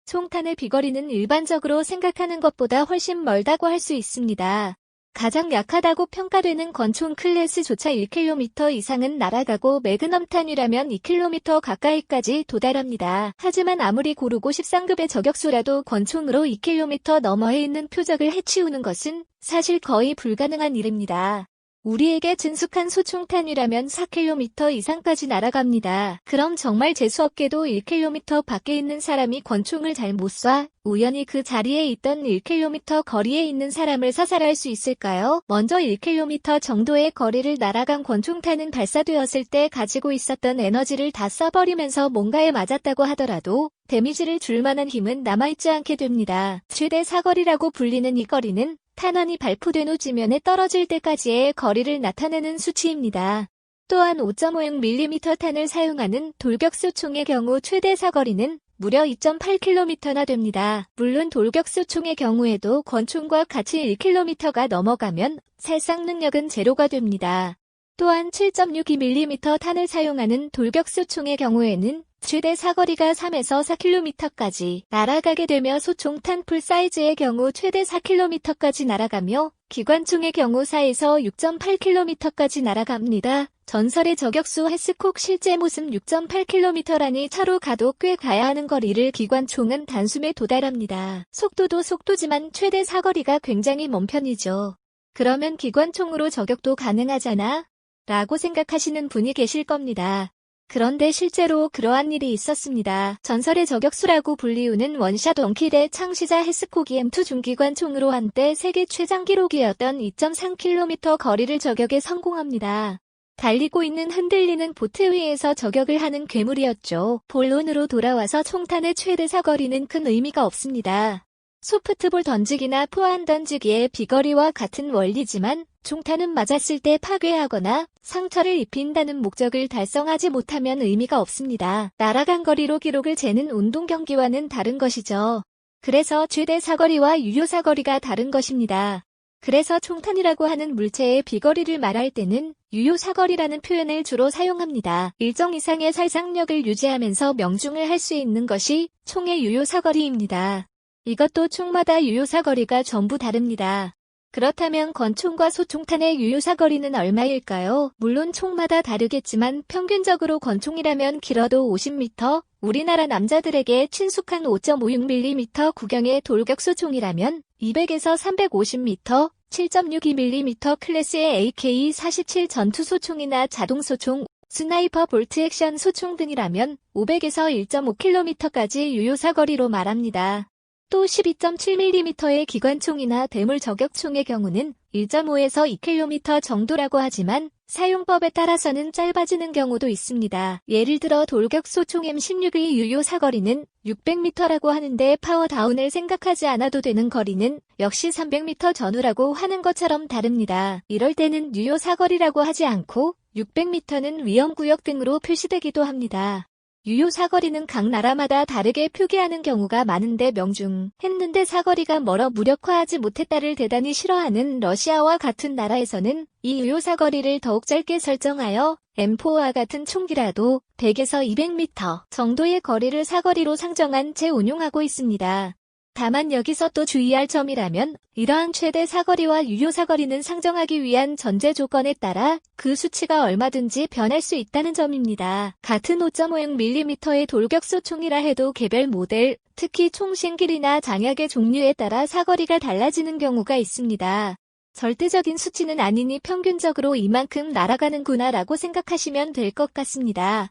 총탄의 비거리는 일반적으로 생각하는 것보다 훨씬 멀다고 할 수 있습니다. 가장 약하다고 평가되는 권총 클래스조차 1km 이상은 날아가고 매그넘탄이라면 2km 가까이까지 도달합니다. 하지만 아무리 고르고 13급의 저격수라도 권총으로 2km 너머에 있는 표적을 해치우는 것은 사실 거의 불가능한 일입니다. 우리에게 친숙한 소총탄이라면 4km 이상까지 날아갑니다. 그럼 정말 재수없게도 1km 밖에 있는 사람이 권총을 잘 못 쏴 우연히 그 자리에 있던 1km 거리에 있는 사람을 사살할 수 있을까요? 먼저 1km 정도의 거리를 날아간 권총탄은 발사되었을 때 가지고 있었던 에너지를 다 써버리면서 뭔가에 맞았다고 하더라도 데미지를 줄 만한 힘은 남아있지 않게 됩니다. 최대 사거리라고 불리는 이 거리는 탄환이 발포된 후 지면에 떨어질 때까지의 거리를 나타내는 수치입니다. 또한 5.56mm 탄을 사용하는 돌격수총의 경우 최대 사거리는 무려 2.8km나 됩니다. 물론 돌격수총의 경우에도 권총과 같이 1km가 넘어가면 살상 능력은 제로가 됩니다. 또한 7.62mm 탄을 사용하는 돌격수총의 경우에는 최대 사거리가 3에서 4km까지 날아가게 되며 소총탄 풀 사이즈의 경우 최대 4km까지 날아가며 기관총의 경우 4에서 6.8km까지 날아갑니다. 전설의 저격수 헤스콕 실제 모습 6.8km라니 차로 가도 꽤 가야 하는 거리를 기관총은 단숨에 도달합니다. 속도도 속도지만 최대 사거리가 굉장히 먼 편이죠. 그러면 기관총으로 저격도 가능하잖아? 라고 생각하시는 분이 계실 겁니다. 그런데 실제로 그러한 일이 있었습니다. 전설의 저격수라고 불리우는 원샷 원킬의 창시자 헤스콕이 M2 중기관총으로 한때 세계 최장 기록이었던 2.3km 거리를 저격에 성공합니다. 달리고 있는 흔들리는 보트 위에서 저격을 하는 괴물이었죠. 본론으로 돌아와서 총탄의 최대 사거리는 큰 의미가 없습니다. 소프트볼 던지기나 포환 던지기의 비거리와 같은 원리지만 총탄은 맞았을 때 파괴하거나 상처를 입힌다는 목적을 달성하지 못하면 의미가 없습니다. 날아간 거리로 기록을 재는 운동 경기와는 다른 것이죠. 그래서 최대 사거리와 유효 사거리가 다른 것입니다. 그래서 총탄이라고 하는 물체의 비거리를 말할 때는 유효 사거리라는 표현을 주로 사용합니다. 일정 이상의 살상력을 유지하면서 명중을 할 수 있는 것이 총의 유효 사거리입니다. 이것도 총마다 유효 사거리가 전부 다릅니다. 그렇다면 권총과 소총탄의 유효 사거리는 얼마일까요? 물론 총마다 다르겠지만 평균적으로 권총이라면 길어도 50m, 우리나라 남자들에게 친숙한 5.56mm 구경의 돌격소총이라면 200에서 350m, 7.62mm 클래스의 AK-47 전투소총이나 자동소총, 스나이퍼 볼트 액션 소총 등이라면 500에서 1.5km까지 유효 사거리로 말합니다. 또 12.7mm의 기관총이나 대물 저격총의 경우는 1.5에서 2km 정도라고 하지만 사용법에 따라서는 짧아지는 경우도 있습니다. 예를 들어 돌격소총 M16의 유효 사거리는 600m라고 하는데 파워다운을 생각하지 않아도 되는 거리는 역시 300m 전후라고 하는 것처럼 다릅니다. 이럴 때는 유효 사거리라고 하지 않고 600m는 위험구역 등으로 표시되기도 합니다. 유효 사거리는 각 나라마다 다르게 표기하는 경우가 많은데 명중했는데 사거리가 멀어 무력화하지 못했다를 대단히 싫어하는 러시아와 같은 나라에서는 이 유효 사거리를 더욱 짧게 설정하여 M4와 같은 총기라도 100에서 200m 정도의 거리를 사거리로 상정한 채 운용하고 있습니다. 다만 여기서 또 주의할 점이라면 이러한 최대 사거리와 유효 사거리는 상정하기 위한 전제 조건에 따라 그 수치가 얼마든지 변할 수 있다는 점입니다. 같은 5.56mm의 돌격소총이라 해도 개별 모델, 특히 총신 길이나 장약의 종류에 따라 사거리가 달라지는 경우가 있습니다. 절대적인 수치는 아니니 평균적으로 이만큼 날아가는구나 라고 생각하시면 될 것 같습니다.